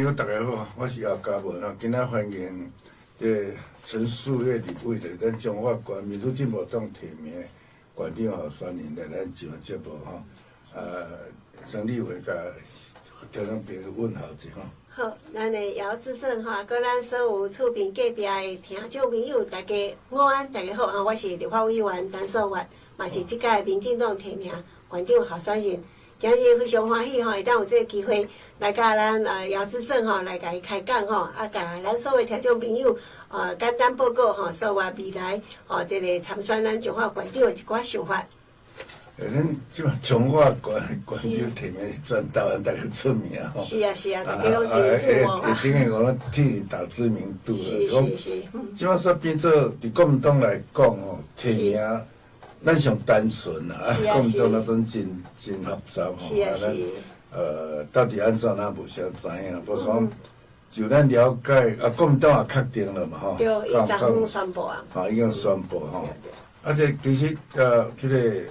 好，大家好，我是姚嘉文啊。今仔欢迎陈树月立委的咱中华县民主进步党提名的县长候选人来咱节目吼。陈立伟甲听众朋友问候一下。好，咱的姚志胜哈，佮咱所有厝边隔壁的听众朋友，大家午安，大家好哈，我是立法委员陈素月，嘛是即届民进党提名县长候选人。今日非常欢喜吼，会当有这个机会来甲咱姚志胜吼来甲伊开讲吼，甲咱所有听众朋友简单报告吼，所有未来这个参选咱中华县长的一寡想法。咱即马中华县长提名转台湾大家出名吼。是啊是啊，大家拢真注目啊。等于讲替你打知名度了。是。即马说变做伫国民党来讲吼，提名。咱上单纯啦，国民党那种真复杂吼，到底安怎咱无啥知影。不过就咱了解，国民党也确定了嘛吼，对，伊昨昏宣布啊，已经宣布吼。这其实这个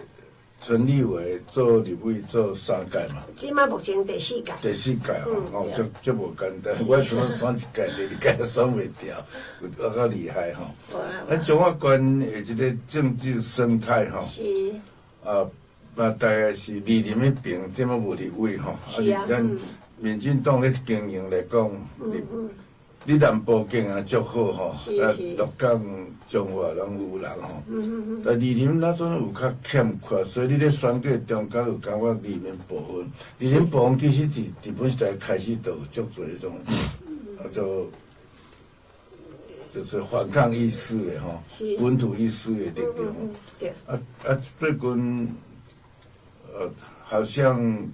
陈立伟做立委做3届嘛，即马目前第4届。第4届吼，足无简单。我像选1届、第2届选袂掉，有够厉害吼。咱中华县的这个政治生态吼，是大概是李林迄边，这么无立委吼。是啊。咱民进党咧经营来讲，你南部经营足好吼，鹿港、彰化拢有人吼。但李林那阵有较欠缺，所以你咧选举中间有感觉李林部分，李林部分其实伫本时代开始就有足侪迄种，就是反抗意识的吼，本土意识的力量。对。最近好像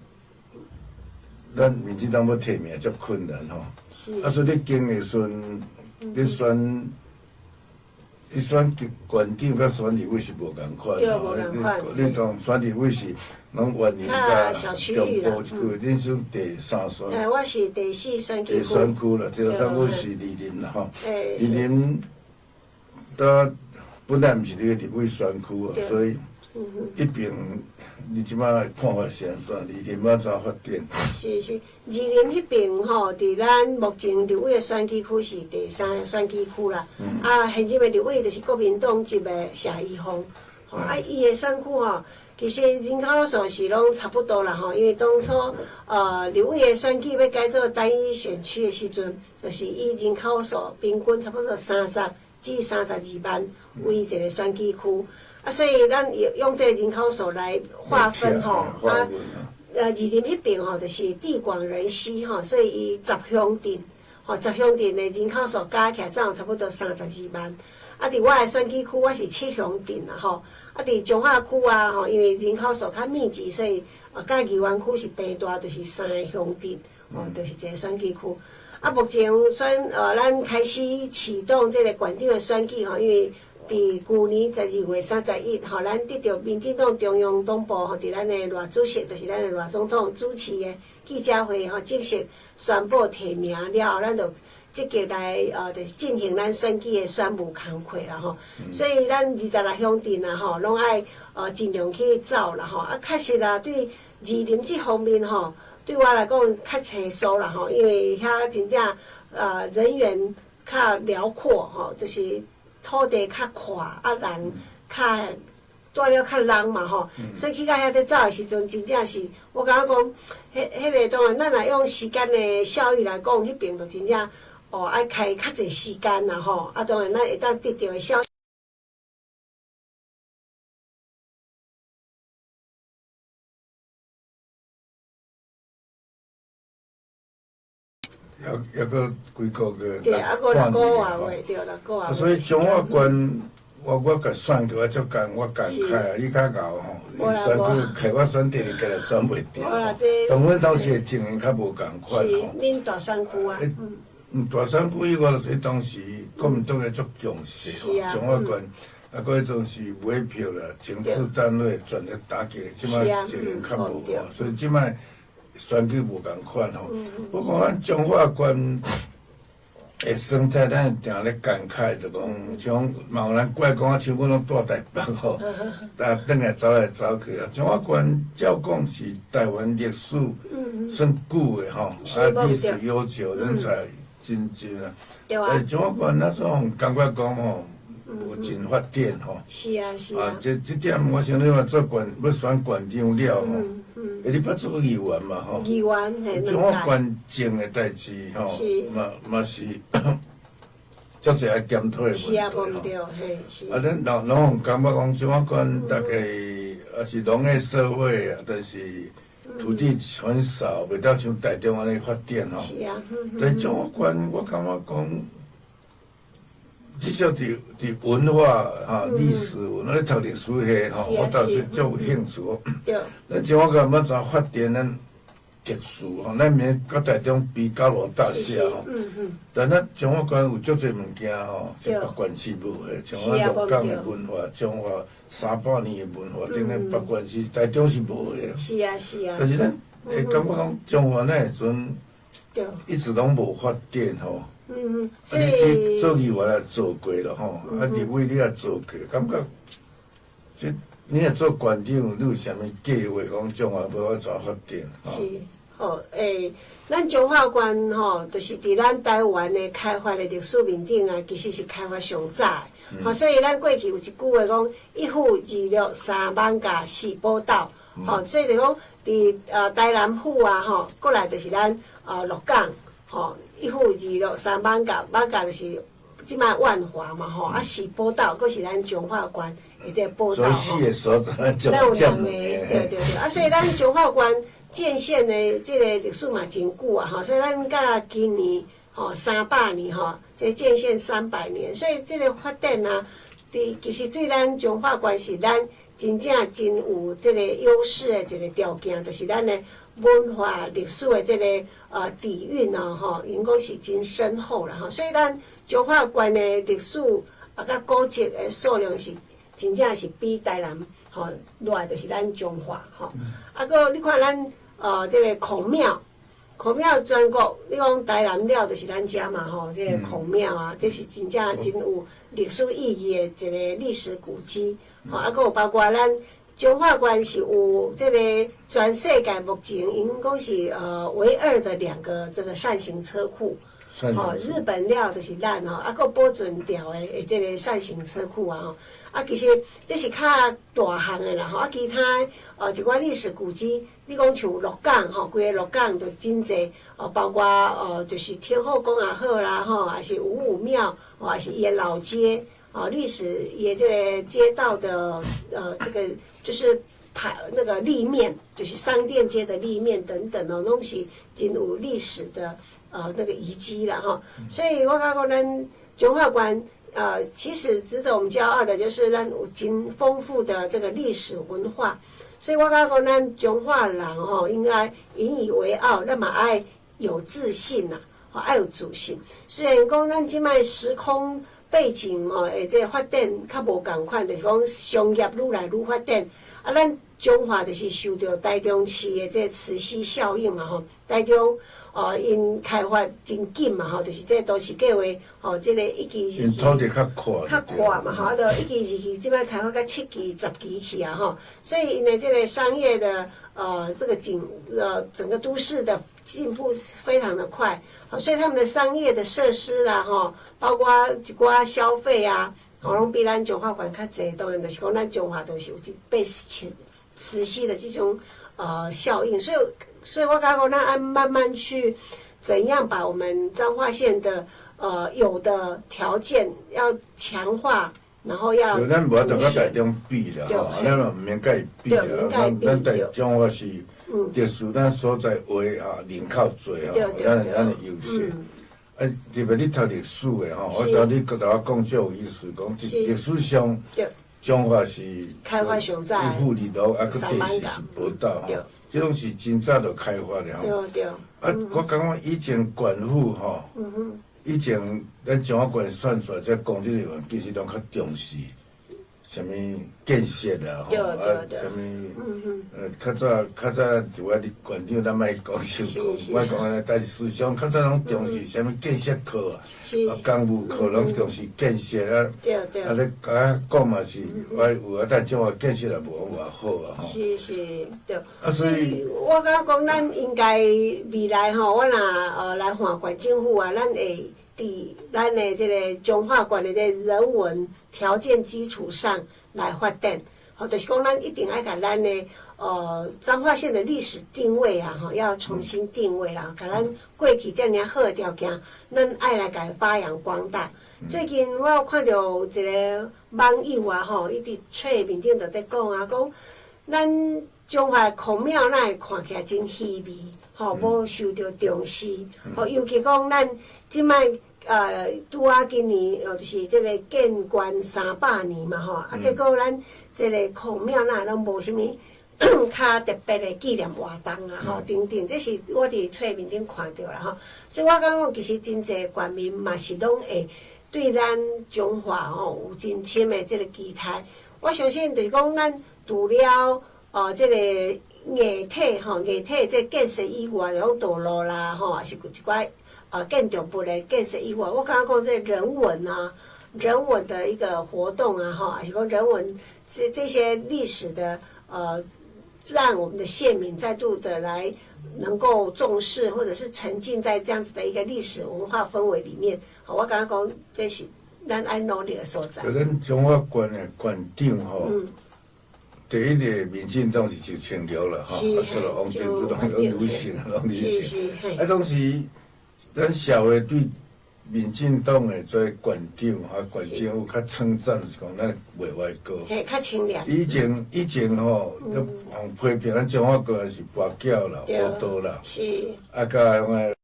咱民进党要提名足困难吼。所以你经的时阵，你选县长甲选立委是无共款吼。你当选立委是拢原林甲中部一区，恁算第3选。我是第4选区。第选区啦，第3区是李林啦吼。李林，本来毋是你个立委选区啊，所以一边你即摆看法是安怎？李林要怎发展？是，二林迄边吼，伫咱目前立委的选举区是第3个选举区啦。现任的立委就是国民党籍的谢依凤。伊的选区吼，其实人口数是拢差不多啦吼，因为当初立委的选举要改做单一选区的时阵，就是以人口数平均差不多30至32万为一个选举区。所以咱用这个人口数来划分吼，二林迄边吼就是地广人稀吼，所以伊10乡镇，10乡镇的人口数加起来才有差不多32万。伫我的选举区我是7乡镇啦吼，伫彰化区吼，因为人口数较密集，所以甲宜湾区是平大，就是3个乡镇，就是一个选举区。目前咱开始启动这个县长的选举吼，因为伫去年12月31号，咱得到民进党中央党部伫咱的赖主席，就是咱的赖总统主持的记者会正式宣布提名了后，咱就积极来就是进行咱选举的选务工作啦吼。所以咱26乡镇啦吼，拢爱尽量去走啦吼。确实啦，对二林这方面吼，对我来讲较清楚啦吼，因为遐真正人员较辽阔吼，就是土地较宽，人较住了较人嘛吼，所以去到遐咧走的时阵，真正是我感觉讲，迄个当然，咱若用时间的效益来讲，迄边就真正爱开较侪时间啦吼，当然咱会当得到的效益。还个几个月，对，还个6个月，对，6个月。所以中华县，我甲选过，我足我感慨啊！你较牛吼，选举开我选第2届来选袂掉。当阮当时的情形较无共款吼。是，恁大选区啊。大选区以外，就是当时国民党也足强势吼，中华县。搁迄种是买票啦，政治单位全力打击，即摆情形较无吼，所以即摆选举无共款吼。不过咱中华县诶，生态咱定咧感慨，就讲像嘛有人怪讲啊，像阮拢住台北吼，但转来走来走去啊。中华关照讲是台湾历史算久的吼，啊历史悠久，人才真啊。对啊。中华关那种感觉讲吼，有真发展吼。是啊是啊。这点我想你话做县要选县长了吼。你捌做议员嘛吼？议员嘿，中华关政的代志吼，嘛是足侪爱检讨的问题。是啊，无毋对，嘿是。啊，咱拢感觉讲中华关大概也是农业社会啊，但是土地很少，袂当像台中安尼发展吼。是啊。但中华关我感觉讲，至少伫文化哈、历史，我咧读历史系吼，我倒是足有兴趣。对。咱中华关要怎发展咱特殊吼，咱免甲台中比高楼大厦吼。但咱中华关有足侪物件吼，是北关市无的，像咱鹿港的文化、中华300年的文化，顶咧北关市、台中是无的。是啊是啊。但是咱会感觉讲中华那时阵，一直拢无发展吼。所以做议员也做过了吼，啊立委你也做过，感觉即你若做县长，你有啥物计划讲中华要怎发展？是，吼咱中华关吼，就是伫咱台湾的开发的历史面顶啊，其实是开发上早的。所以咱过去有一句话讲，一户二鹿3万甲4宝岛，所以就讲伫台南府啊吼，过来就是咱鹿港吼。一户二鹿3万甲，万甲就是即摆万华嘛吼，啊4宝岛，佫是咱中华关的这宝岛吼。所以4个所在咱有两个，对，啊，所以咱中华关建县的这个历史嘛真久啊吼，所以咱甲今年吼300年吼，这建县300年，所以这个发展啊，其实对咱中华关是咱真正真有这个优势的一个条件，就是咱的文化历史的这个底蕴啊，吼，应该是真深厚啦吼。所以咱中华关的历史甲古迹的数量是真正是比台南吼落，就是咱中华吼。啊，搁你看咱这个孔庙全国，你讲台南了就是咱遮嘛吼，这个孔庙啊，这是真正真有历史意义的一个历史古迹。吼，啊，搁有包括咱中华关是有这个全世界目前应该是唯二的2个这个扇形车库。日本了就是咱吼，啊，搁保存掉的这个扇形车库啊吼，啊，其实这是较大项的啦吼，啊，其他一寡历史古迹，你讲像鹿港吼，规个鹿港都真济，包括就是天后宫也好啦吼，还是五武庙，还是伊的老街，历史也这个街道的这个就是那个立面，就是商店街的立面等等哦，拢是真有历史的。那个遗迹了哈，所以我讲咱中华关其实值得我们骄傲的就是咱有真丰富的这个历史文化，所以我讲咱中华人吼应该引以为傲，那么爱有自信呐，爱有自信。虽然讲咱即摆时空背景这个发展较无共款，就是讲商业愈来愈发展，啊，咱中华就是受到台中市的这磁吸效应嘛吼，台中。因开发真紧嘛吼，就是这都市计划吼，这个1期2期。土地较宽。较宽嘛吼，啊，到1期2期，即摆开发到7期10期去啊吼，所以因为这个商业的这个整个都市的进步非常的快，所以他们的商业的设施啦吼，包括一寡消费啊，拢比咱中华关较济，当然就是讲咱中华都是有被磁吸的这种效应，所以我讲咱按慢慢去怎样把我们彰化县的有的条件要强化，然后要。咱无法度甲台中比啦，吼，咱嘛毋免甲伊比啦。咱台中我是特殊，咱所在话人口侪吼，咱的优势。特别你读历史的吼，我甲你甲我讲足有意思，讲历史上中华是开发上早，一户二楼，佫地势是宝岛吼。这种是真早就开发了吼。对。我感觉以前县府吼，以前咱中华关算出来，这公职人员其实拢较重视，什么建设啦，对啊，什么较早伫我伫馆长，咱莫讲受课，莫讲安尼，但是思想较早拢重视什么建设课啊，公务课拢重视建设啊，啊，咧甲讲嘛是，我有啊，但种啊建设也无偌好啊，吼。是，对。啊，所以我感觉讲，咱应该未来吼，我若来换县政府啊，咱会伫咱的这个中华县的这人文条件基础上来发展。好，就是讲咱一定要甲咱的彰化县的历史定位啊，吼，要重新定位啦，甲咱过去遮尔好的条件，咱爱来甲发扬光大。最近我有看到一个网友啊，吼，伊伫册面顶就在讲啊，讲咱中华孔庙咱会看起来真稀微，吼，无受到重视，吼，尤其讲咱即摆拄啊今年就是这个建关300年嘛，吼，啊，结果咱这个孔庙咱拢无啥物较特别的纪念活动啊，吼，等等，这是我伫册面顶看到啦，吼，所以我感觉其实真侪县民嘛是拢会对咱中华吼有真深的这个期待。我相信就是讲，咱除了这个艺体吼，艺体这建设以外，像道路啦吼，也是一寡建筑物的建设以外，我感觉讲这人文啊，人文的一个活动啊，哈，还是讲人文这些历史的让我们的县民再度的来能够重视，或者是沉浸在这样子的一个历史文化氛围里面。我感觉讲这是咱爱努力的所在。咱中华县的县长吼。第一个民进党是就青桥啦，吼，啊，说了王建主拢女性，拢女性，啊，当时咱社会对民进党的做县长啊、县政府较称赞，是讲咱袂歪高，嘿，较清凉。以前吼，都批评咱中华县是跋筊啦、乌道啦，是，啊，甲个。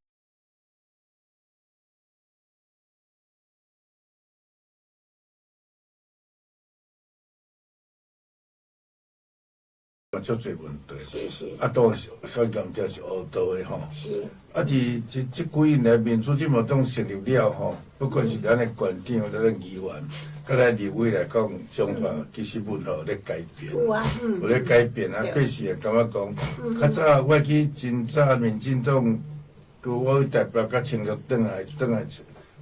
足侪问题，啊，当时较严重是乌道的吼，啊，伫即几年来，民主进步党成立了吼，不管是咱的县长或者咱议员，甲咱立委来讲，中华其实文化有咧改变，有咧改变啊。过去也感觉讲，较早我去真早民进党，我代表甲青绿转来，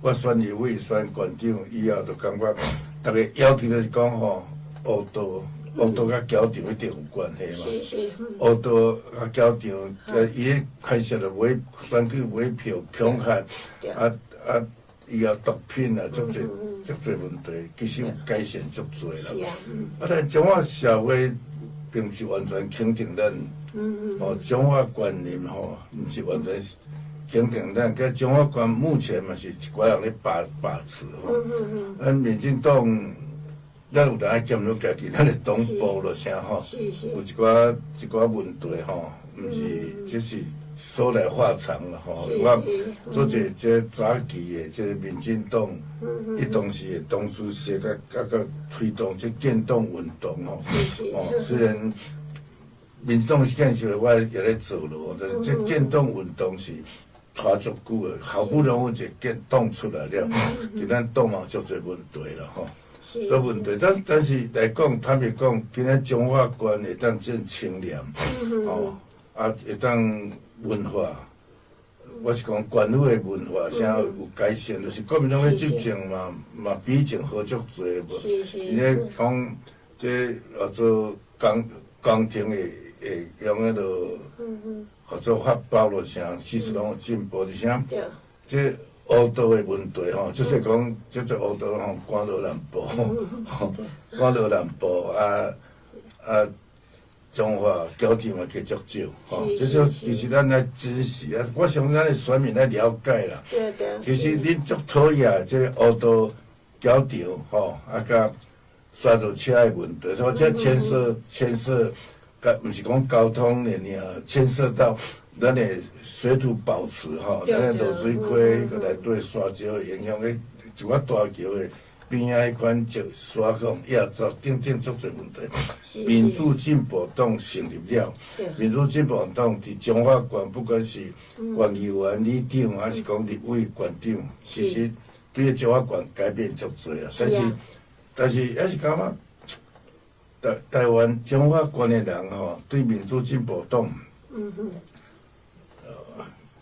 我选立委、选县长以后，就感觉大家要求就是讲吼，乌道。乌道甲桥场一定有关系嘛？乌道甲桥场，伊咧开设了买选举买票恐吓，以后毒品啊，足侪问题，其实有改善足侪啦。啊，但中华社会并不是完全肯定咱，中华观念吼，毋是完全肯定咱。甲中华观目前嘛是一寡人咧把持吼，咱民进党。咱有当检讨家己，咱的党部落啥吼，有一寡问题吼，毋是就是说来话长啦吼。我做者这早期的这民进党，伊当时的党主席甲推动这建党运动吼，虽然民进党建设我也咧做咯，但是这建党运动是拖足久的，好不容易一建党出来了，就咱党嘛足侪问题啦吼。个问题，但是来讲，坦白讲，今仔中华县会当真清廉，啊，会当文化，我是讲县府的文化啥有改善，就是国民党的执政嘛比以前好足多无。伊咧讲这做工程会用迄落合作法包咯啥，其实拢有进步，而且这。乌道的问题吼，就是讲，即个乌道吼，赶到南部，赶到南部中华桥场嘛去足少，即种其实咱来支持啊，我相信咱的选民来了解啦。其实恁足讨厌即个乌道桥场吼，甲刷造车的问题，所以这牵涉，毋是讲交通尔，牵涉到。咱的水土保持吼，咱的落水溪个内底沙石会影响咧，一寡大桥的边仔迄款石沙孔压造，等足侪问题。民主进步党成立了，民主进步党伫中华县，不管是县议员、里长，还是讲立委、县长，其实对中华县改变足侪啊。但是还是感觉台湾中华关的人吼，对民主进步党，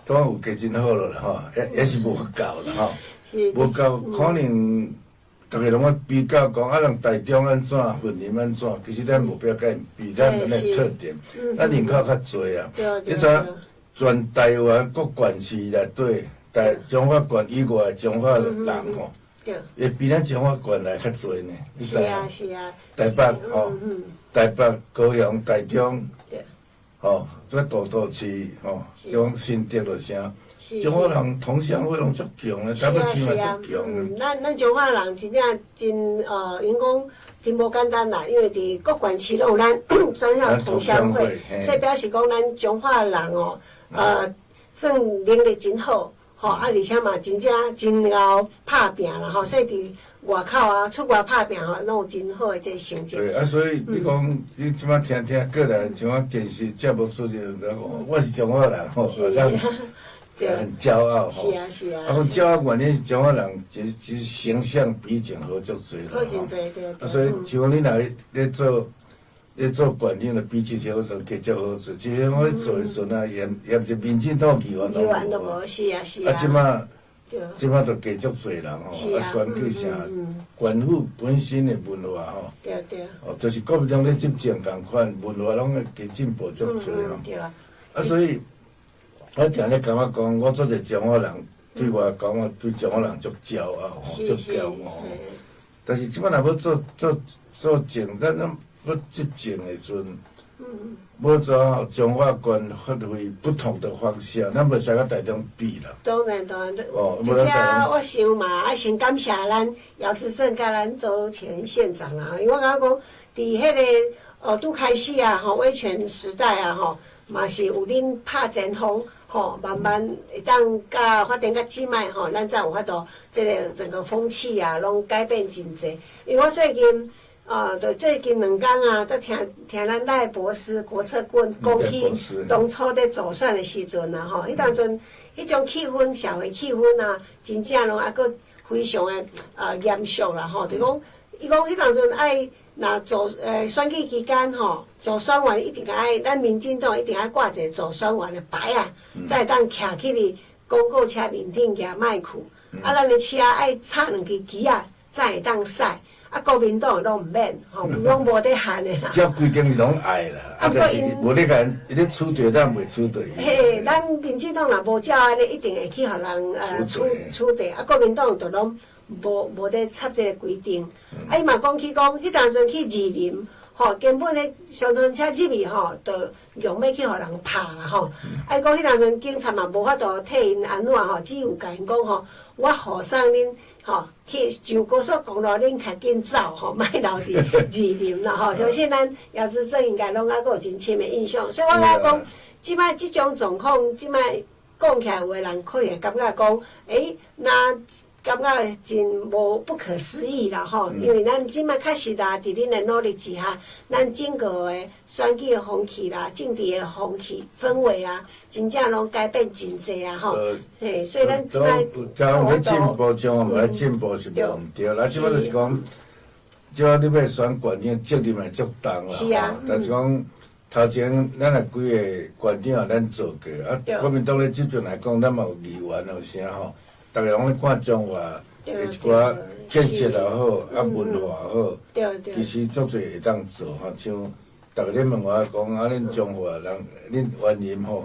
当然有加真好了啦吼，也是无够啦吼，无够可能。大家拢要比较讲啊，人台中安怎，云林安怎？其实咱目标甲因比，咱安尼特点，咱人口较侪啊。你知全台湾各县市内底，中华县以外中华人吼，会比咱中华县来较侪呢。你知啊？是啊。台北吼，台北、高雄、台中，吼，这大市吼，种新竹落啥？中华人同乡会拢足强的，台北市嘛足强的。咱中华人真正真因讲真无简单啦，因为伫各县市拢有咱专项同乡会，所以表示讲咱中华人哦，算能力真好，吼啊，而且嘛真正真会拍拼啦吼，所以伫外口啊出外拍拼吼，拢有真好的这个成绩。对啊，所以你讲你即摆听过来像啊电视节目出去，我是中华人吼，好像。很骄傲吼，是啊。啊，讲骄傲原因是中华人其实形象比以前好足侪啦。好真侪，对。啊，所以像你若咧做县长，就比之前好做，加足好做。之前我做时阵啊，也是民进党议员都无，是啊。啊，即摆都加足侪人吼，啊，选举啥，县府本身的文化吼，对。哦，就是国民党咧执政共款，文化拢会加进步足侪吼。对啊。啊，所以。我定咧感觉讲，我做一个中华人，对我讲，我对中华人足骄傲，足骄傲。但是即摆若要做政，咱要执政的时阵，要怎中华县发挥不同的方向，咱袂使甲台中比啦。当然。哦，而且我想嘛，先感谢咱姚志胜甲咱周前县长啦，因为我感觉讲，伫迄个拄开始啊，吼威权时代啊，吼嘛是有恁拍前锋。吼，慢慢会当甲发展到即摆吼，咱才有法度，即个整个风气啊，拢改变真侪。因为我最近就最近2天啊，才听咱赖博士国策顾讲起当初咧造选的时阵啊，吼，迄当阵迄种气氛，社会气氛啊，真正拢还佫非常的严肃啦，吼，就讲伊讲迄当阵爱。那选举期间吼，助选员一定爱，咱民进党一定爱挂一个助选员的牌啊，才会当徛起哩公告车面顶举卖去。啊，咱的车爱插2支旗啊，才会当驶。啊，国民党拢毋免，吼，拢无得限的啦。这规定是拢爱啦，啊，但是无咧甲伊咧处理，咱袂处理。嘿，咱民进党若无照安尼，一定会去互人处理。啊，国民党就拢。无咧插这个规定，啊伊嘛讲起讲，迄当阵去二林，吼根本咧上屯车入去吼，就用要去互人拍啦吼。啊伊讲迄当阵警察嘛无法度替因安怎吼，只有甲因讲吼，我护送恁吼去上高速公路，恁较紧走吼，莫留伫二林啦吼。相信咱姚志正应该拢还佫有真深的印象，所以我甲讲，即摆即种状况，即摆讲起来有个人可能会感觉讲，那。感觉真无不可思议啦吼，因为咱即摆确实啦，伫恁的努力之下，咱整个的选举的风气啦、政治的风气氛围啊，真正拢改变真侪啊吼。嘿，所以咱即摆将咧进步，将无咧进步是无毋对。咱即摆就是讲，即摆你要选县长，责任嘛足重啦。是啊。但是讲头前咱也几个县长咱做过，啊，国民党咧执政来讲，咱嘛有议员有啥吼。大家拢咧看中华，一寡建设也好，啊文化也好，其实足侪会当做吼。像大家咧问我讲，啊，恁中华人，恁原林吼，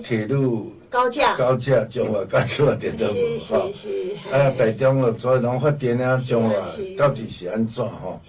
铁路高架中华高速电道路吼，啊台中咯，所以拢发展啊中华到底是安怎吼？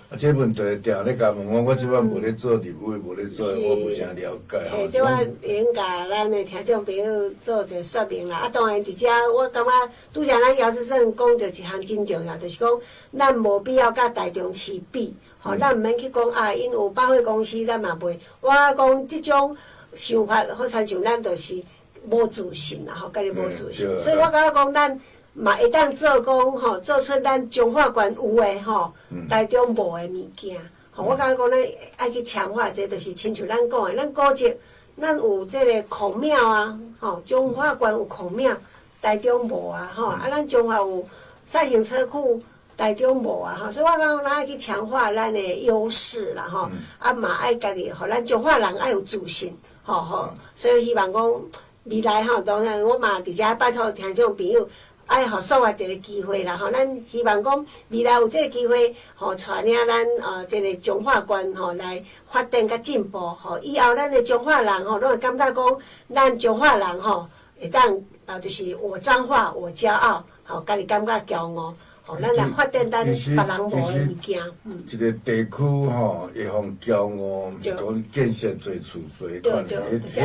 啊，这问题定咧甲问我即摆无咧做立委，无咧做，我无啥了解吼。即摆应甲咱的听众朋友做一个说明啦。啊，当然伫遮，我感觉拄则咱姚志胜讲着一项真重要，就是讲咱无必要甲台中市比，吼，咱毋免去讲啊，因有百货公司，咱嘛袂。我讲即种想法，好亲像咱就是无自信啦，吼，家己无自信，所以我感觉讲咱。嘛会当做讲吼，做出咱中华县有诶吼，台中无诶物件。吼，我感觉讲咱爱去强化这，就是亲像咱讲诶，咱古迹，咱有这个孔庙啊，吼，中华县有孔庙，台中无啊，吼，啊，咱中华有赛行车库，台中无啊吼，所以我讲咱要去强化咱的优势啦吼，啊嘛爱家己，互咱彰化人爱有自信，吼，所以希望讲未来吼，当然我嘛伫遮拜托听众朋友。爱互所有一个机会啦，吼，咱希望讲未来有这个机会，吼，带领咱这个彰化县吼来发展甲进步，吼，以后咱的彰化人吼，拢会感觉讲，咱彰化人吼会当就是我彰化我骄傲，吼，家己感觉骄傲，吼，咱来发展咱别人无的物件。一个地区吼，会互骄傲，毋是讲建设侪厝侪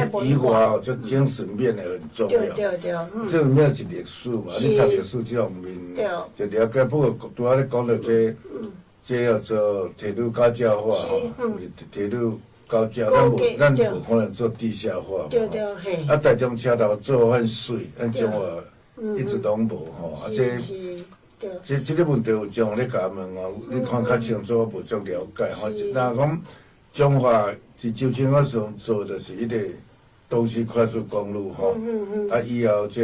款，以外吼，就精神面的很重要。对。这个面是历史嘛，你读历史这方面就了解。不过拄仔咧讲到这叫做铁路高架化吼，铁路高架，咱无可能做地下化嘛。对嘿。啊，台中车头做很水，咱彰化一直拢无吼，啊这个问题有将咧甲问哦，你看较清楚，我无足了解吼。那讲彰化伫周清河上做的是迄个东西快速公路吼，啊以后做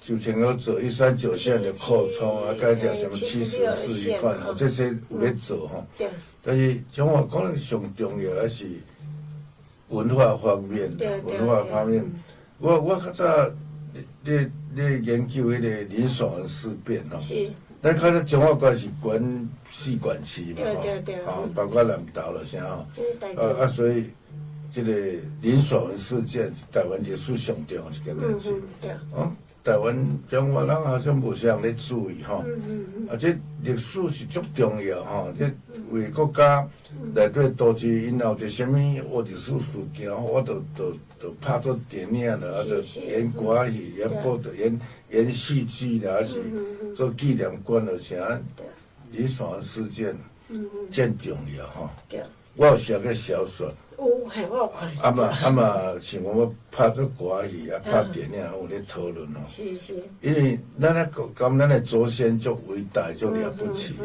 周清河做139线的扩充啊，改条什么74一款吼，这些有咧做吼。但是彰化可能上重要还是文化方面，文化方面，我较早咧研究迄个林爽文事变吼，咱较早彰化县是管4管区嘛吼，包括南投了啥吼，所以这个林爽文事件台湾历史上重要一件代志，台湾彰化人好像无啥人咧注意吼，这历史是足重要吼，这为国家内底都市因后一啥物历史事件，我都拍做电影啦，就演歌戏，也播着演戏剧啦，还是做纪念馆了啥，林爽文事件真重要吼。我有写个小说。有，嘿，我有看。啊嘛，像我拍做歌戏啊，拍电影有咧讨论吼。是。因为咱咱的祖先足伟大，足了不起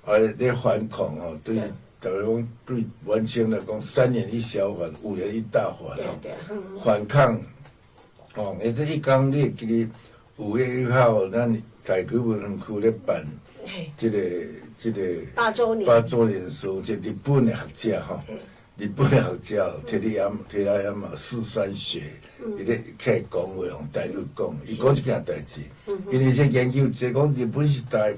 吼。咧反抗吼，对，大家讲对元清来讲，3年一小反，5年一大反吼。反抗，哦，而且讲你会记得5月1号，咱改革文化区咧办，这个8周年的时候，这日本的学者吼。日本的学者摕来嘛4.3学，伊咧起来讲话用台语讲，伊讲一件代志，因为这研究即讲日本时代，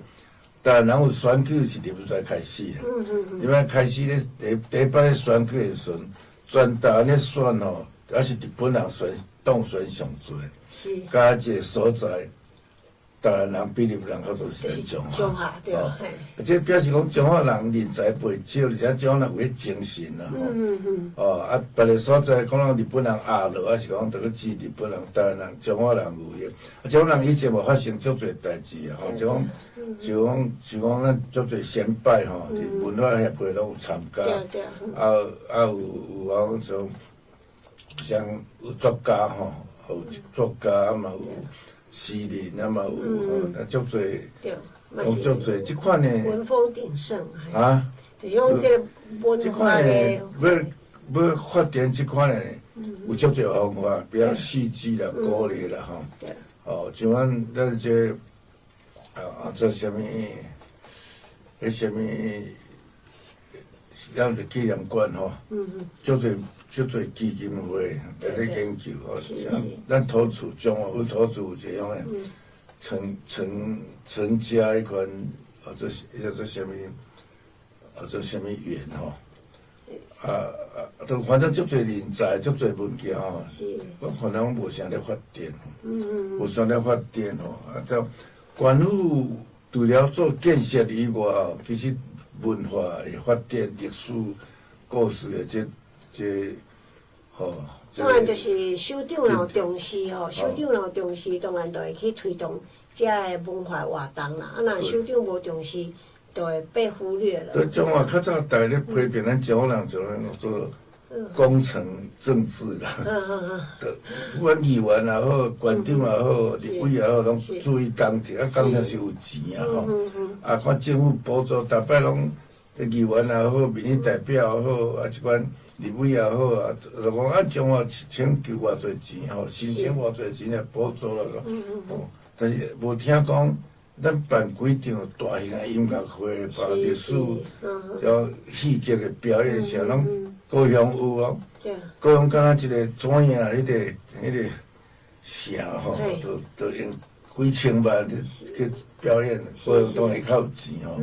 但然后选举是日本才开始的，因为开始咧第一摆咧选举的时阵，全台湾咧选吼，也是日本人当选上多，加一个所在。台湾人比日本人较做是咱彰化，对，这表示讲彰化人人才辈少，而且彰化人有迄精神啦，别个所在讲日本人压落，还是讲着去支日本人，台湾人、彰化人有迄，彰化人以前无发生足侪代志啊，就讲咱足侪先辈吼，伫文化协会拢有参加，有讲像有作家吼，有作家嘛有。诗人啊嘛有，足侪，讲足侪即款的文风鼎盛啊，就是讲这个文化的要发展即款的，有足侪方法，比如戏剧啦、鼓励啦吼，像咱这做啥物，迄啥物，咱就纪念馆吼，足侪基金会在咧研究吼，像咱土厝彰化有土厝有一样诶，陈家迄款，做啥物，做啥物园吼，都反正足侪人才，足侪物件吼，我可能无啥咧发展，无啥咧发展吼，就官府除了做建设以外，其实文化的发展、历史故事的这当然就是首长若有重视吼，首长若有重视，当然就会去推动遮个文化活动啦。若首长无重视，就会被忽略了。对，彰化较早大咧批评咱彰化人就做工程政治啦。不管议员也好，县长也好，立委也好，拢注意工程，工程是有钱啊吼。看政府补助，逐摆拢议员也好，民意代表也好，即款。立委也好啊，就讲彰化请求偌侪钱吼，申请偌侪钱来补助啦，但是无听讲，咱办几场大型的音乐会，包历史、叫戏剧的表演啥，拢高雄有哦。高雄敢若一个怎样？迄个城吼，都用几千万去表演，高雄当然较有钱吼。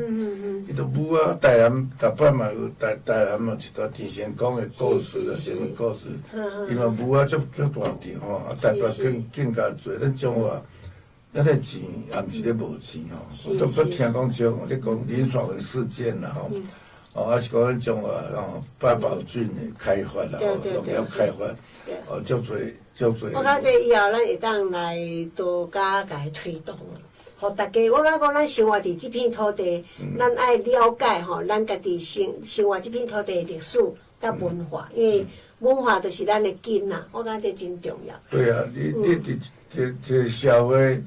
伊都舞啊，台南逐摆嘛有台南嘛一段田成功的故事啊，什么故事？伊嘛舞啊足大场吼，啊台北更加侪，咱中华。咱个钱也毋是咧无钱吼，我都捌听讲像咧讲林爽文事件啦吼，还是讲咱中华八宝郡的开发啦，农业开发，足侪。我感觉以后咱会当来多加甲伊推动，互大家。我感觉咱生活伫即片土地，咱爱了解吼，咱家己生活即片土地的历史甲文化，因为文化就是咱的根呐，我感觉这真重要。对啊，你伫这社会。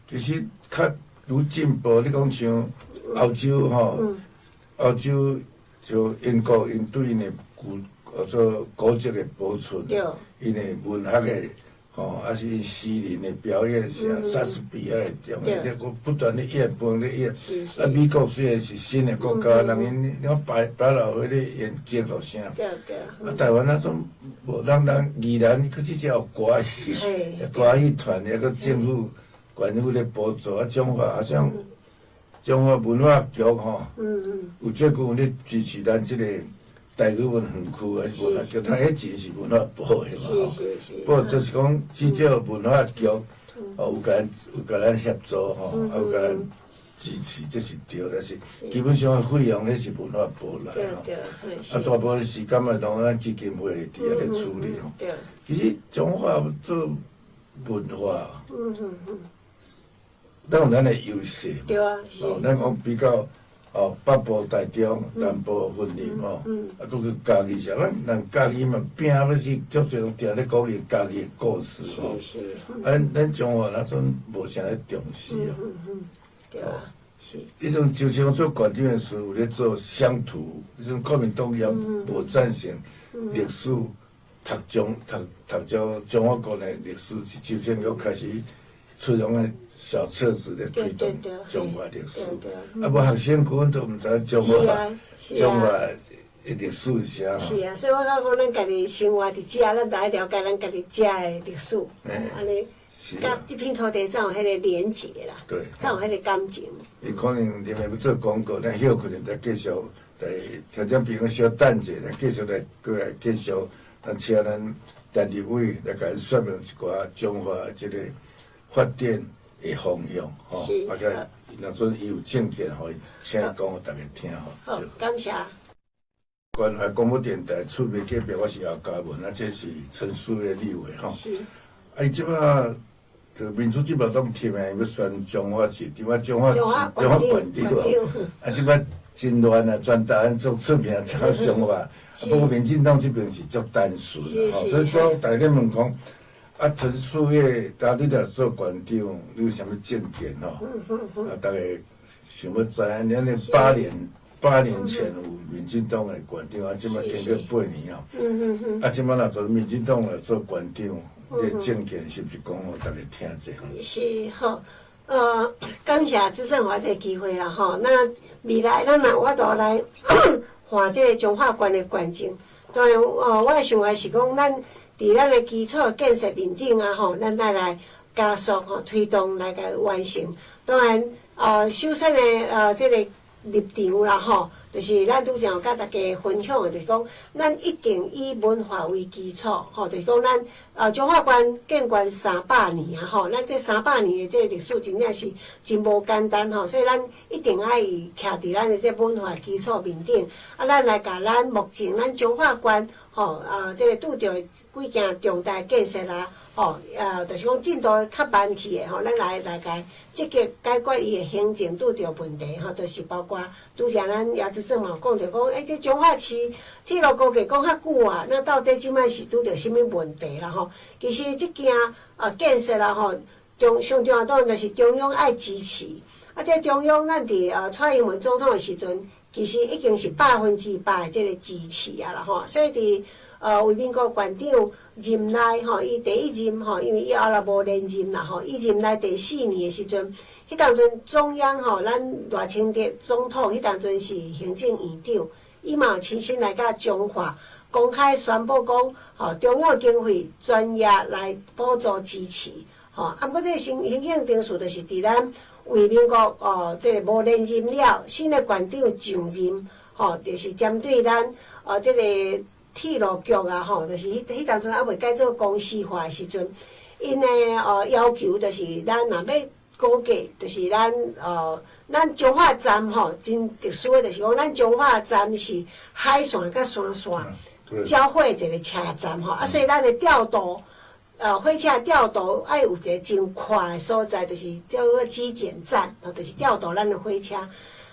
其实较愈进步，你讲像欧洲吼，欧洲就英国因对因的古迹的保存，因的文学的还是因诗人的表演啥，莎士比亚的中，我不断的演，不断的演。啊，美国虽然是新的国家，人因百老汇咧演剧咯啥，啊，台湾那种无咱宜兰可是只有歌戏团，那个政府。县府咧补助啊，中华好像中华文化局吼，有最近咧支持咱即个台语文园区啊，文化局，他迄钱是文化部的嘛吼。不过就是讲，至少文化局有甲咱协助吼，有甲咱支持，这是对，但是基本上费用迄是文化部来吼。啊，大部分时间嘛，拢咱基金会伫遐咧处理吼。其实中华做文化。咱有咱的优势，咱讲比较北部、台中、南部分离吼，啊，搁去家己啥，咱家己嘛拼要是足侪人定咧讲伊家己的故事吼，咱中华那种无啥咧重视啊，对啊，是。迄种就像做县长的时候咧做乡土，迄种国民党也无赞成历史读中华国的历史，是就像要开始出种个。小册子咧推动中华历史，啊，无学生根本都毋知中华的历史啥。是啊，所以我讲咱家己生活伫遮，咱就爱了解咱家己遮的历史，安尼，甲即片土地才有迄个连结啦，才有迄个感情。伊可能你们要做广告，咱休可能再继续来调整，比如小等者，来继续来过来继续，咱请咱单立委来甲伊说明一寡中华即个发展。的方向，吼，或者若阵伊有证件，吼，请讲互大家听，吼。好，感谢。关怀广播电台出名界别，我是姚嘉文，啊，这是陈树的立委，吼。是。啊，伊即摆，就民主进步党提名要选中华市，对我中华县长，啊，即摆真乱啊，全台湾足出名，炒中华，不过民进党这边是足单纯，吼，所以讲大家问讲。啊，陈树业，当你若做县长，你有啥物证件吼？啊，大家想要知影，咱咧8年前有民进党的县长，啊，即摆经过8年哦。啊，即摆若做民进党来做县长，你的证件是毋是讲互大家听者？是好，感谢资政华这个机会啦吼。那未来咱若有法度来换这个中华县的县长，当然，我的想法是讲咱。伫咱的基础建设面顶啊，吼，咱再来加速吼推动来个完成。当然，首先的这个立场啦，吼，就是咱拄则有甲大家分享的，就是讲，咱一定以文化为基础，吼，就是讲咱中华县建县300年啊，吼，咱这300年的这个历史真正是真无简单吼，所以咱一定爱徛伫咱的这文化基础面顶，啊，咱来甲咱目前咱中华县。吼，这个拄着几件重大建设啦，吼，就是讲进度较慢去的吼，咱来甲积极解决伊的行政拄着问题，吼，就是包括拄则咱叶执政嘛讲着讲，这中华市铁路高架讲较久啊，那到底即摆是拄着啥物问题啦？吼，其实即件建设啦，吼，上重要当然就是中央爱支持，啊，这中央咱伫蔡英文总统的时阵。其实已经是100%的这个支持啊啦吼，所以为民国县长任内吼，伊第一任吼，因为伊后来无连任啦吼，伊任内第4年的时阵，迄当阵中央吼，咱赖清德总统迄当阵是行政院长，伊嘛亲身来甲中华公开宣布讲，吼中央经费专业来补助支持，吼啊，不过这行政定数就是伫咱为民国这个无连任了，新的县长上任，吼，就是针对咱这个。铁路局啊，吼，就是迄当阵还未改做公司化的时阵，因的要求就是咱若要高架，就是咱中华站吼，真特殊的就是讲，咱中华站是海线甲山线交汇一个车站吼，啊，所以咱的调度，火车调度爱有一个真快的所在，就是叫做基检站，就是调度咱的火车。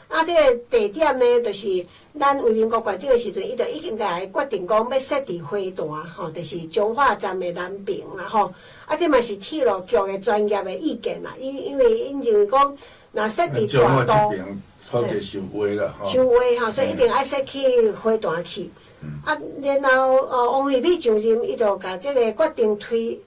啊，这个地点呢，就是咱为民国县长的时阵，伊就已经来决定讲要设伫花坛，吼，就是中华站的南边啦，吼。啊，这嘛是铁路局的专业的意见啦，因为因认为讲，若设伫大道，土地收回啦，吼，收回吼，所以一定爱设去花坛去。啊，然后王惠美上任，伊就甲这个决定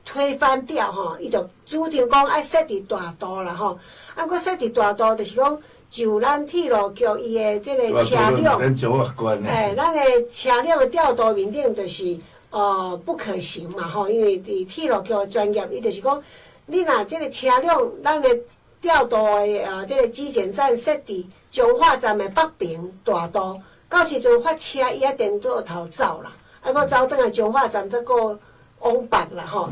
推翻掉吼，伊就主张讲爱设伫大道啦，吼。啊，搁设伫大道就是讲。就咱铁路局伊的这个车辆，咱的车辆的调度面顶就是不可行嘛吼，因为伫铁路局的专业，伊就是讲，你若这个车辆，咱的调度的这个基检站设伫中华站的北边大道，到时阵发车伊一定倒头走啦，啊，搁走转来中华站再搁往北啦吼，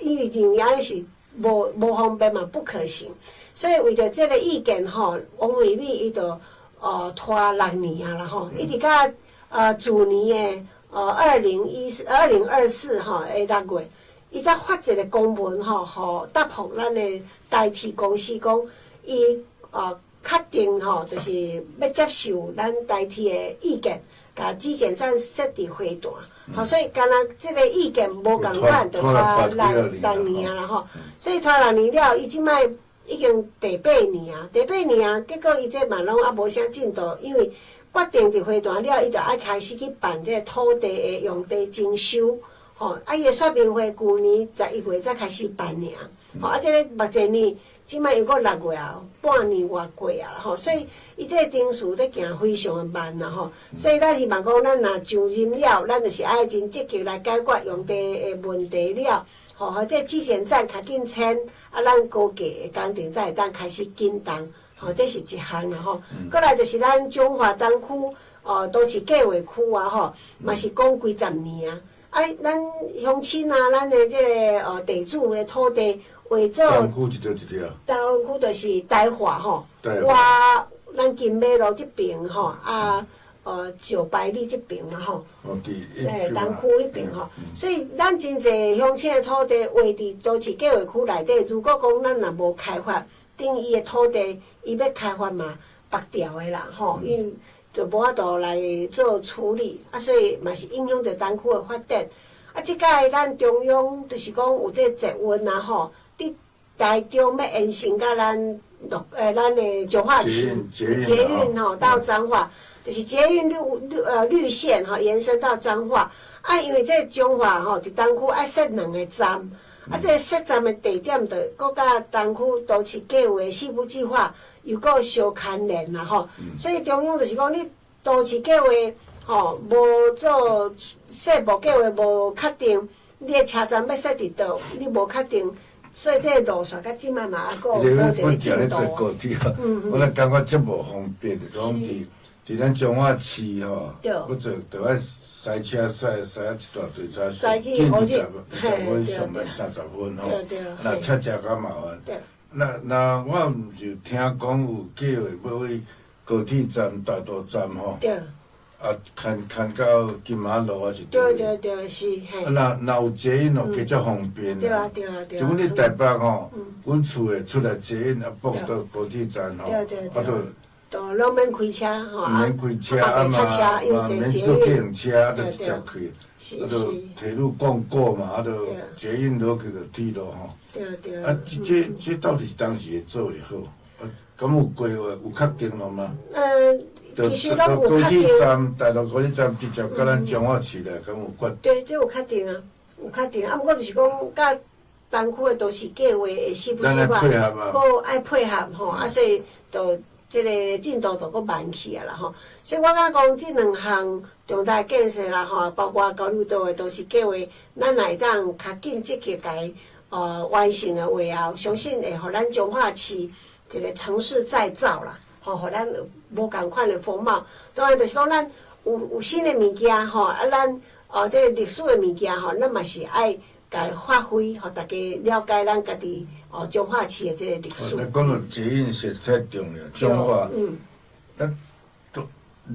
因为认为安尼是无方便嘛，不可行。所以为着这个意见吼，王惠美伊就拖6年啊啦吼，一直到主年的2024吼的6月，伊才发一个公文吼，互答复咱的代替公司讲，伊确定吼，就是要接受咱代替的意见，甲基检站设伫花坛，吼，所以敢若这个意见无共款，就拖6年啊啦吼，所以拖6年了，伊即摆。已经第8年啊，结果伊这嘛拢还无啥进度，因为决定伫花坛了，伊就爱开始去办这个土地的用地征收，吼，啊伊的说明会旧年11月才开始办尔，吼，啊这个目前呢，即摆又搁6月啊，半年外过啊，吼，所以伊这个定数在行非常的慢啦，吼，所以咱希望讲咱若上任了，咱就是爱真积极来解决用地的问题了。吼，或者基检站较紧迁，啊，咱高架的工程才会当开始紧动，吼，这是一项啦吼。过来就是咱中华东区，都市计划区啊，吼，嘛是讲几十年啊。啊，咱乡亲啊，咱的这个地主的土地，为做东区一条一条。东区就是台华吼，咱金马路这边吼啊。石牌里这边嘛吼，东区迄边吼，所以咱真侪乡亲的土地划伫都市计划区内底。如果讲咱若无开发，等伊的土地伊要开发嘛，白掉的啦吼，因为就无法度来做处理，啊，所以嘛是影响着东区的发展。啊，即届咱中央就是讲有这捷运啊吼，伫台中要延伸到咱的彰化市捷运吼到彰化。就是捷运绿线吼延伸到彰化，啊，因为这彰化吼伫东区爱设2个站，啊，这设站的地点就搁甲东区都市计划4步计划又搁相牵连啦吼，所以中央就是讲你都市计划吼无做设步计划无确定，你的车站要设伫倒，你无确定。所以这个路线甲即摆嘛还佫无一个进度。我咧感觉足无方便，讲伫咱彰化市吼，要做着爱塞车塞啊一大堆车，紧20分上来30分吼，那塞车较麻烦。那我毋是听讲有计划要为高铁站、大道站吼，啊，牵到金马路还是？对，是嘿。若有捷运哦，加足方便啦。对。就阮伫台北吼，阮厝诶出来捷运啊，绑到高铁站吼，啊都拢免开车吼，免开车啊嘛，免坐计程车，啊，就直接去，啊，就铁路广过嘛，啊，就捷运落去就铁路吼。对。啊，这到底是当时会做会好，咁有规划有确定了吗？其实拢有确定。大陆高铁站直接甲咱彰化市来，咁有决。对，这有确定啊，有确定啊。不过就是讲，甲东区的都市计划的西部计划，佫爱配合吼，啊，所以就这个进度就佫慢去啊啦吼。所以我感觉讲，这两项重大建设啦吼，包括交流道的都市计划，咱来当较紧积极甲伊完成的话后，相信会互咱彰化市一个城市再造啦，吼，互咱无共款的风貌。当然就是讲咱有新的物件吼，啊，咱这个历史的物件吼，咱嘛是爱甲伊发挥，互大家了解咱家己彰化市的这个历史。咱讲到捷运是太重要，彰化，咱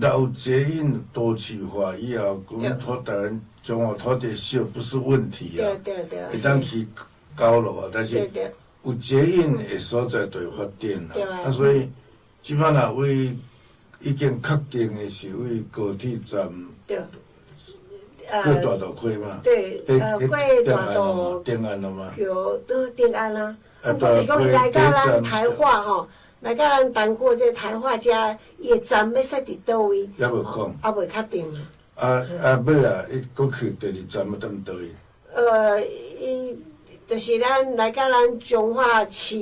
老捷运都市化以后，我们台湾彰化土地少不是问题啊，会当去交落啊，但是有捷运的所在就会发展啦，啊，所以即摆若为已经确定的是为高铁站。过大道开嘛？对，过大道定案了吗？桥都定案啦。啊，不是讲伊来到咱台化吼，来到咱东区这台化遮，伊的站要设伫倒位？也无讲，还未确定啊。尾啊，伊搁去第二站要踮倒位？伊就是咱来到咱彰化市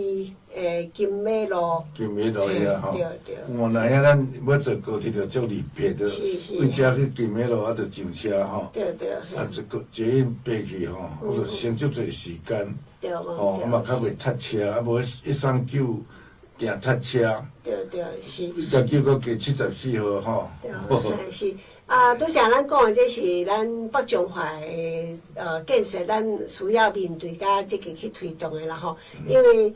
金美路。金美路遐吼。对对。我那遐咱要坐高铁就足离别的，为遮去金美路啊，就上车吼。对对。啊，这个捷运爬去吼，我就省足侪时间。对嘛。吼，我嘛较袂塞车，啊无139行塞车。对对是。139搁加74号吼。对，是。拄则咱讲的，这是咱北彰化的建设，咱需要面对甲积极去推动的啦吼。因为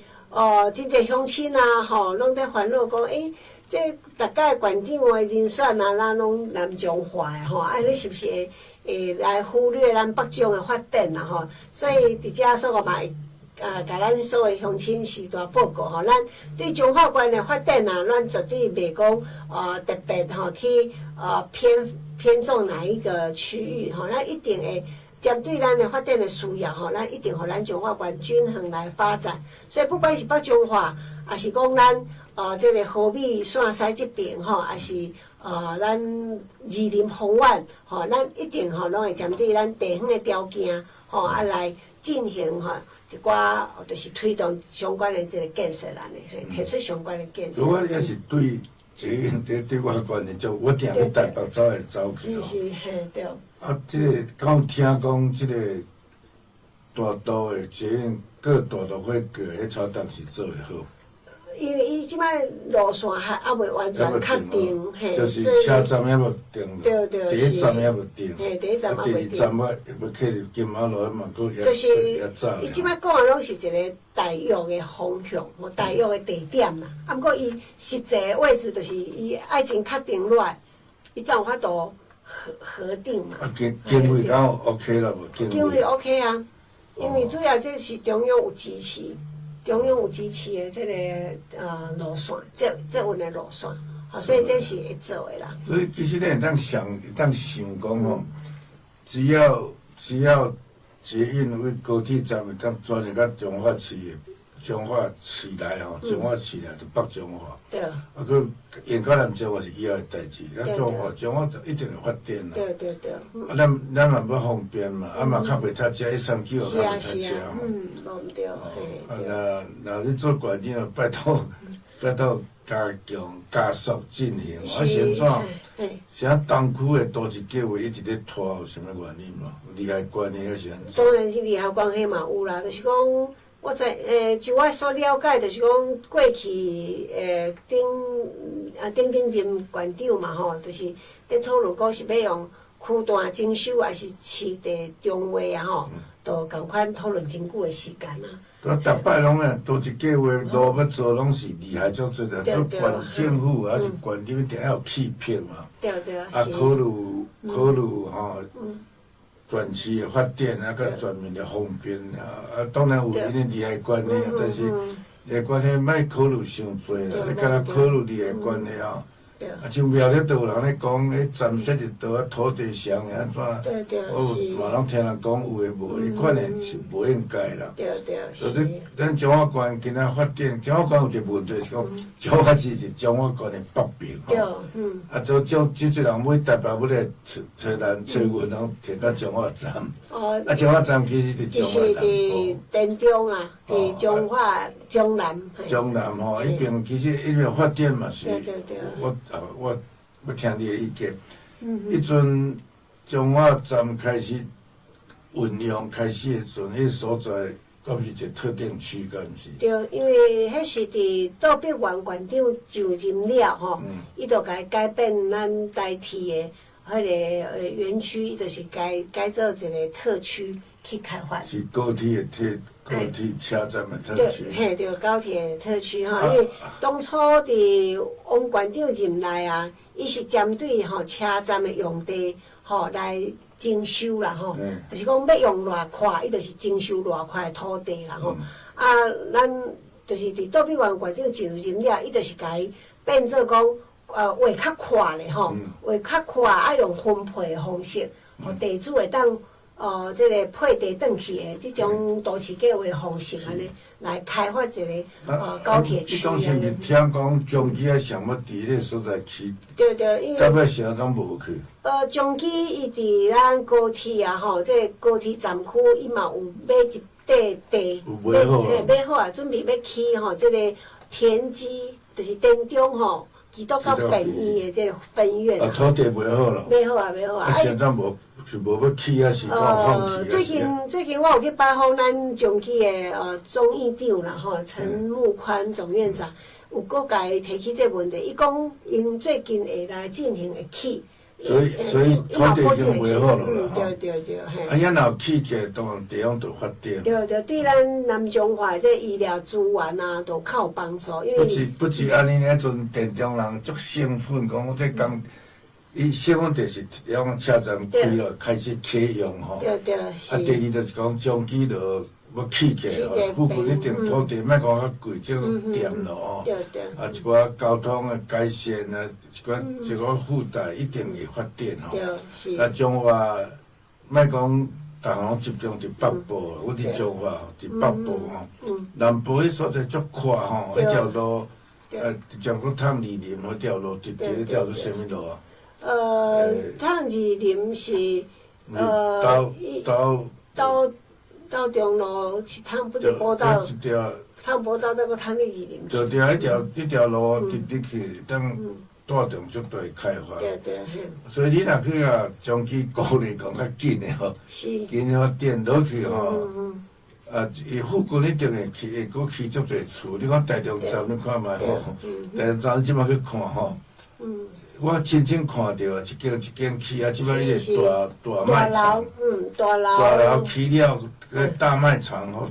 真侪乡亲啊吼，拢在烦恼讲，这大家县长的人选啊，咱拢南彰化的吼，你是不是会来忽略咱北彰的发展啦吼？所以伫遮所我嘛会甲咱所有乡亲时代报告吼，咱对彰化县的发展啊，咱绝对袂讲特别吼去偏重哪一个区域吼，咱一定会针对咱的发展的需要吼，咱一定互咱彰化县均衡来发展。所以不管是北彰化，也是讲咱这个河美线西这边吼，也是咱宜林丰原吼，咱一定吼拢会针对咱地方的条件吼来进行吼一寡就是推动相关的这个建设啦呢，提出相关的建设。我也是对捷运对我观念，就我定去台北走来走去咯。是嘿对。这个刚听讲，这个大道的捷运各大道火过，迄操当是做会好。因为伊即摆路线还未完全确定，嘿，就是车站还无定，对对第一站还无定，嘿，第一站还未定。第二站要去入金马路，嘛佫就是也早。伊即摆讲的拢是一个大约的方向，或大约的地点嘛。不过伊实际的位置就是伊爱真确定落来，伊才有法度核定嘛。经费敢有 OK 啦无？经费 OK 啊，因为主要这是中央有支持。中央有支持的这个路线，这阮的路线，所以这是会做的啦。所以其实你会当想讲吼，只要捷运为高铁站会当转入到彰化市内吼，彰化市内就北彰化。对。佮沿到南彰化是以后的代志，咱彰化就一定会发展啦。对对对。咱嘛要方便嘛，嘛较袂塞车，139较袂塞车嘛。无毋对，嘿。那你做县长，拜托加强加速进行，现怎？像东区的都市计划一直咧拖，有啥物原因无？利害关系还是安怎？当然是利害关系嘛有啦，就是讲。我就我所了解，就是讲过去顶任县长嘛吼，就是在讨论讲是要用区段征收，还是市地中划啊吼，都共款讨论真久的时间啊。逐摆拢都市计划路要做，拢是厉害足侪的，做县政府还是县长一定要有气魄嘛。对对。考虑吼。全市的发展啊，甲全面的方便啊，当然有一定利害关系，但是利害关系莫考虑伤多啦。你敢若考虑利害关系啊，对。啊，像庙里都有人咧讲，迄暂时的倒啊土地上的安怎？对对我是。嘛拢听人讲有诶无，伊可能是无应该啦。对对是。咱中华关今仔发展，中华关有一个问题是讲，中华是中华关的北边对，啊，即人每台北要来找人找运，拢摕到中华站。哦。啊，中华站其实伫中华南伫田中啊，伫中华中南。中南吼，迄边其实迄边发展嘛是。对对对。我听你的意见。迄阵中华站开始运用开始的时阵，迄所在敢是一个特定区，敢毋是？对，因为迄是伫倒闭县县长就任了吼，伊就甲伊改变咱代替的迄个园区，伊就是改做一个特区去开发。是高铁的高铁车站的特区。嘿，对，高铁特区吼，因为当初伫王县长任内啊，伊是针对吼车站的用地吼来征收啦吼，就是讲要用偌块，伊就是征收偌块土地啦吼。啊，咱就是伫倒闭县县长就任了，伊就是甲伊变做讲画较宽咧吼，画较宽啊用分配的方式，互地主会当。这个配地转去的这种都市计划方式安尼来开发一个高铁区。你讲是毋是听讲中基啊想要伫迄个所在去？对对，因为到尾啥敢无去？中基伊伫咱高铁啊吼，这个高铁站区伊嘛有买一块地，买好啊，准备要起吼，这个田基就是田中吼，基督教本院的这个分院。啊，土地买好了。买好啊，买好啊。啊，现在无。是无要起啊，是讲放弃最近我有去拜访咱中基的总院长啦吼，陈木宽总院长，有搁甲伊提起这问题，伊讲因最近会来进行会起。所以土地已经买好了啦。对，嘿。啊，遐若有起起来，当然地方就发展。对，对咱南中华这医疗资源啊，都较有帮助，因为不止安尼，迄阵田中人足兴奋，讲我这工。伊兴奋就是用车站开了，开始启用吼。对，是。啊，第二就是讲中基就要起起来吼，附近一定土地，莫讲较贵，就掂咯吼。对。啊，一寡交通的改善啊，一个附带一定会发展吼。对，是。啊，中华莫讲，逐项拢集中伫北部，我伫中华伫北部吼。南部迄所在足宽吼，迄条路，将个趟二林迄条路，直直条做啥物路啊？趟二林是到中路是趟不是坡道，趟坡道再个趟二林。对，迄条路直直去，当带动足大开发。对。所以你若去啊，将去鼓励讲较紧的吼，紧发展落去吼。啊，伊附近一定会搁起足侪厝。你讲台中站你看卖吼，台中站你即摆去看吼。我亲看到一间起啊，即摆迄个大卖场，大楼起了个大卖场吼，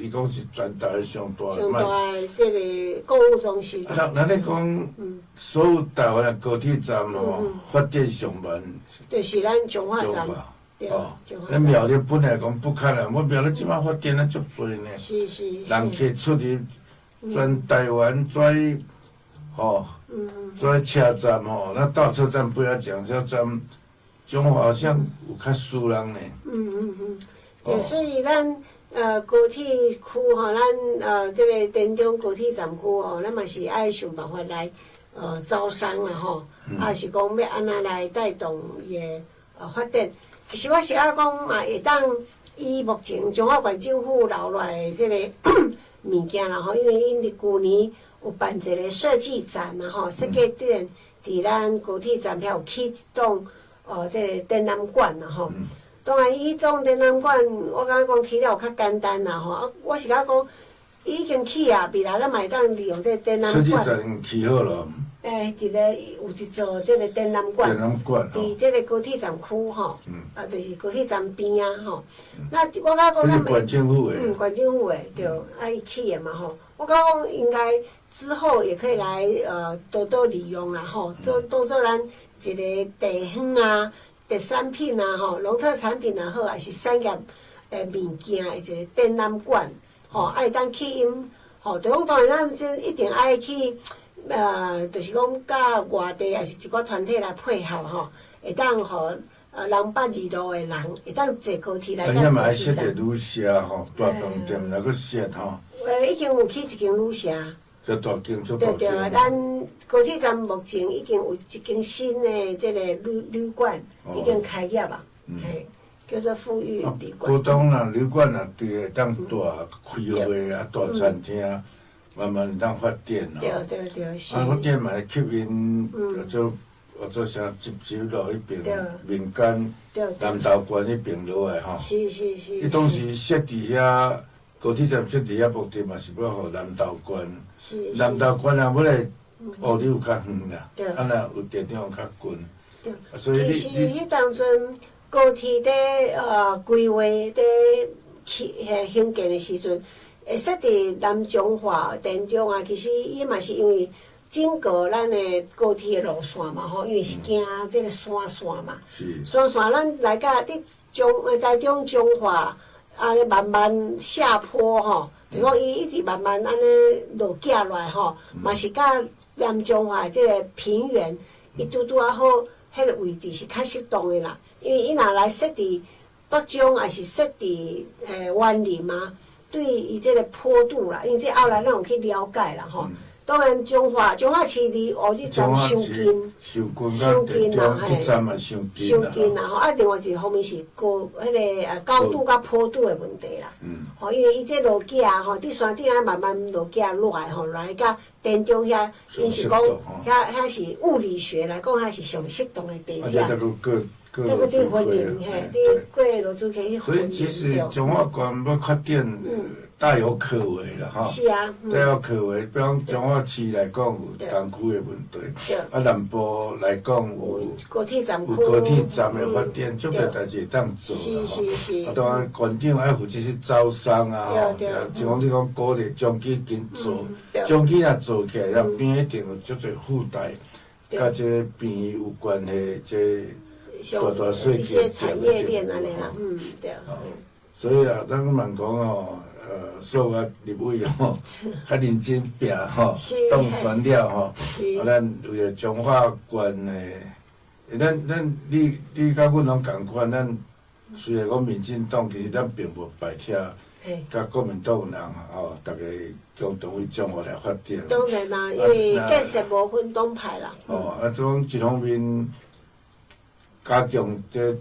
伊讲是全台上大卖场。这个购物中心。咱咧讲，所有台湾的高铁站吼，发展上慢。就是咱中华站。哦，咱庙里本来讲不可能，我庙里即摆发展啊足多呢。是。人客出入，全台湾全吼。所以车站吼，那大车站不要讲，车站中华好像有较输人呢。对，所以咱高铁区吼，咱这个田中高铁站区吼，咱嘛是爱想办法来招商啦吼，是讲要安那来带动伊的发展。其实我是讲嘛，会当以目前中华县政府留落来的这个物件啦吼，因为因伫旧年。有办一个设计展啊吼，设计展伫咱高铁站遐有起一栋这个展览馆啊吼。当然，伊种展览馆，我感觉讲起了有较简单啦吼。啊，我是感觉讲已经起啊，未来咱嘛会当利用这个展览馆。设计展起好了。一个有一座这个展览馆。展览馆。伫这个高铁站区吼，就是高铁站边啊吼。那我感觉讲咱们。县政府的。县政府的对，伊起的嘛吼。我感觉讲应该。之后也可以来多利用啦吼，当做咱一个地方啊、特产品啊吼、农特产品也好，还是产业物件的一个展览馆吼，爱当起因吼，当然咱这一定爱去就是讲甲外地也是一寡团体来配合吼，会当互人北二路的人会当坐高铁来。咱嘛爱设一旅社吼，大饭店若搁设吼。已经有起一间旅社。这大间做大间。对对，咱高铁站目前已经有一间新的这个旅馆已经开业啊，嘿，叫做富裕旅馆。普通啦，旅馆啦，对，当大开会啊，大餐厅，慢慢当发展咯。对对对，是。发展嘛吸引，或者啥集集到迄边民间南投县迄边落来吼。是是是。伊当时设伫遐高铁站设伫遐目的嘛是要互南投县。南投县啊，要来湖里有较远啦，啊若有地点较近。所以其实迄当阵高铁伫规划伫兴建的时阵，会设伫南中华田中啊。其实伊嘛是因为经过咱的高铁的路线嘛吼，因为是行即个山线嘛。山线咱来甲伫台中中华安尼慢慢下坡吼。就讲伊一直慢慢安尼落架落来吼，嘛是甲南中华即个平原，伊拄啊好，迄个位置是较适当的啦。因为伊若来设伫北中，还是设伫湾林啊，对伊即个坡度啦，因为这后来咱有去了解啦吼。当然，中华市离湖里站伤近，伤近啦，嘿，伤近啦吼。啊，另外一方面是高高度甲坡度的问题啦。吼，因为伊这落架吼，伫山顶啊慢慢落架落来吼，来甲田中遐，因是讲遐是物理学来讲，遐是上适当的地点。这个地婚姻嘿，你过落主可以婚姻。所以其实中华县要发展。大有可为啦，吼！是啊，大有可为。比方彰化市来讲有东区的问题，啊南部来讲有高铁站有高铁站的发展，足侪代志会当做啦，吼。啊，当然县长爱负责去招商啊，吼，就讲你讲鼓励中基经做，中基若做起来，了边一定有足侪附带，甲这边有关系，这大细节产业链安尼啦，对。所以啊，咱慢讲哦。所有立委吼，较认真拼吼，当选了吼，咱为了彰化县的，咱你甲阮拢共款，咱虽然讲民进党，其实咱并无排斥，甲国民党人吼，大家共同为彰化来发展。当然啦，因为建设无分党派啦。哦，啊，种一方面。加强这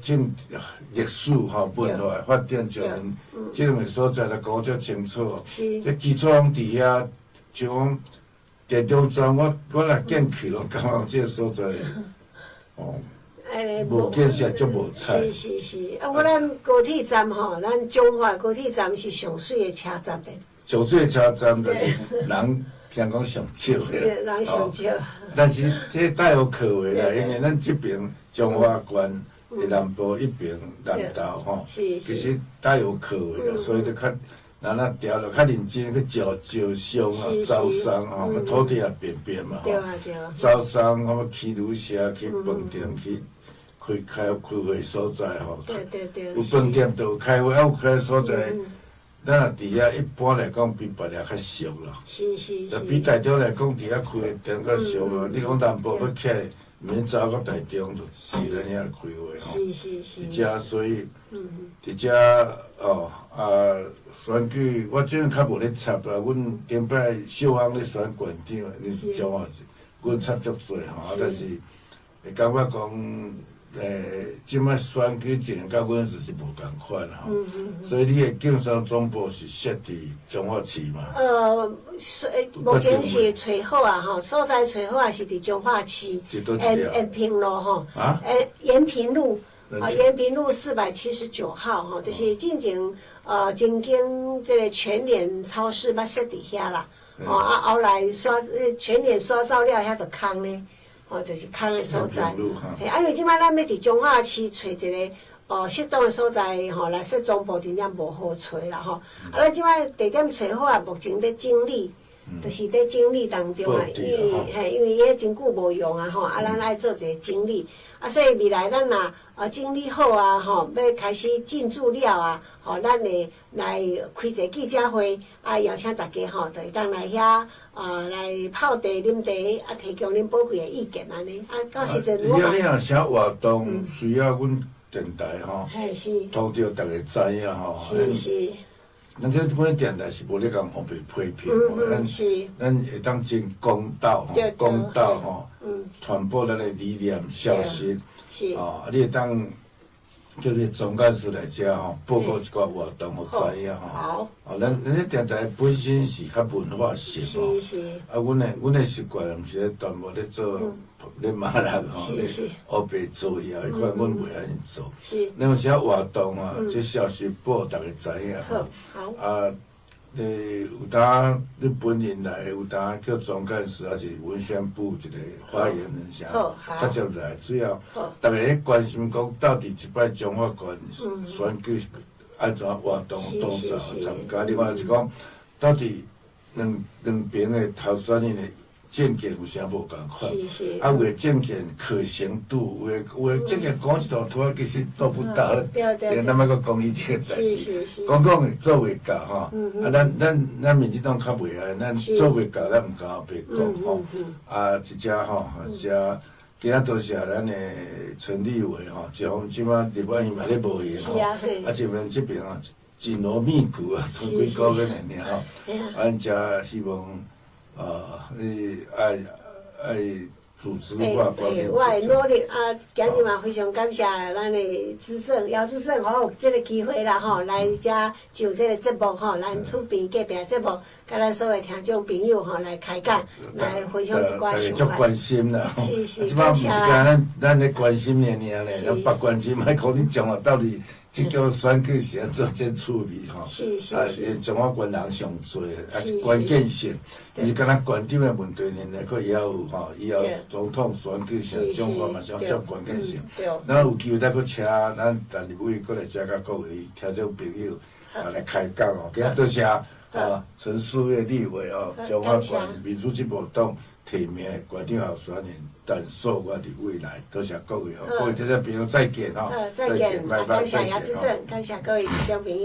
历史吼文化发展上面，这两个所在来讲较清楚。这基础拢伫遐，像讲田中站，我若建去咯，感觉这个所在，哦，无建设足无彩。是，啊，咱高铁站吼，咱中华高铁站是上水的车站的。上水的车站就是人听讲上少的啦，人上少。但是这大有可为啦，因为咱这边。彰化县的南部一边南投吼，其实大有可为啦，所以就较调了较认真去招商啊、招商吼，土地也便嘛吼，招商吼去旅社、去饭店、去开会所在吼，有饭店就有开会，有开所在，咱若伫遐一般来讲比别个较俗啦，比台中来讲伫遐开店较俗咯，你讲南部要起来。免走到台中，就是咱遐开会吼。伫遮，所以伫遮选举我最近较无咧插啦。阮顶摆秀芳咧选县长，你彰化市，阮插足多吼，但是会感觉讲，即摆选举前甲阮是无共款吼。所以你的竞选总部是设伫彰化市嘛？目前是找好啊，吼，所在找好啊，是伫彰化市延平路吼，延平路延平路479号吼，就是进前曾经这个全联超市捌设伫遐啦，后来全联刷照了遐就空咧，就是空的所在。因为即摆咱要伫彰化市找一个适当的所在吼，来设总部真正无好找啦吼。咱即摆地点找好啊，目前咧整理。就是在整理当中啊，因为伊真久无用啊吼，咱爱做一个整理，所以未来咱若整理好啊吼，要开始进驻了啊，咱会来开一个记者会，邀请大家就会当来遐来泡茶啉茶，提供恁宝贵的意见安尼，到时阵我你若啥活动需要阮电台通知大家知影是。咱这本电台是无咧共互别批评，咱会当真公道传播咱的理念、消息，你会当叫你总干事来遮报告一寡活动，互知影咱这电台本身是较文化性阮的习惯毋是咧全部咧做咧骂人咧黑白做呀，迄款阮袂安尼做。咱有啥活动这消息报大家知影有当你本人来，有当叫总干事还是文宣部一个发言人啥，较接来，主要大家咧关心讲到底一摆中华县选举安怎活动多少参加，另外是讲到底两边的候选人的政见有啥无共款？有的政见可行度，有的政见讲一套拖，其实做不到了。咱莫搁讲伊这个代志，讲做袂到咱民进党较袂爱，咱做袂到，咱毋敢白讲一只今仔多谢咱的陈立伟一方即摆立法院嘛咧无闲这边这边紧锣密鼓从几个月咱遮希望。你爱组织化观念。我会努力今日嘛非常感谢咱的资政姚资政有这个机会啦来遮就这个节目咱厝边隔壁节目，甲咱所有听众朋友来开讲，来分享一寡想法。关心啦，是，即摆毋是讲咱咧关心尔咧，咱别关心，莫讲你讲到底。即叫选举是安怎先处理中华县人上多，是关键性，毋是敢若县长的问题，佫也有以后总统选举是中华嘛是较关键性。咱有机会再佫请咱陈立伟佫来遮甲各位听众朋友来开讲今仔多谢陈树月立委中华县民主进步党提名的县长候选人。但所我的未来，多谢各位各位听众朋友再见再见，拜拜，感谢姚资政，感谢各位听众朋友。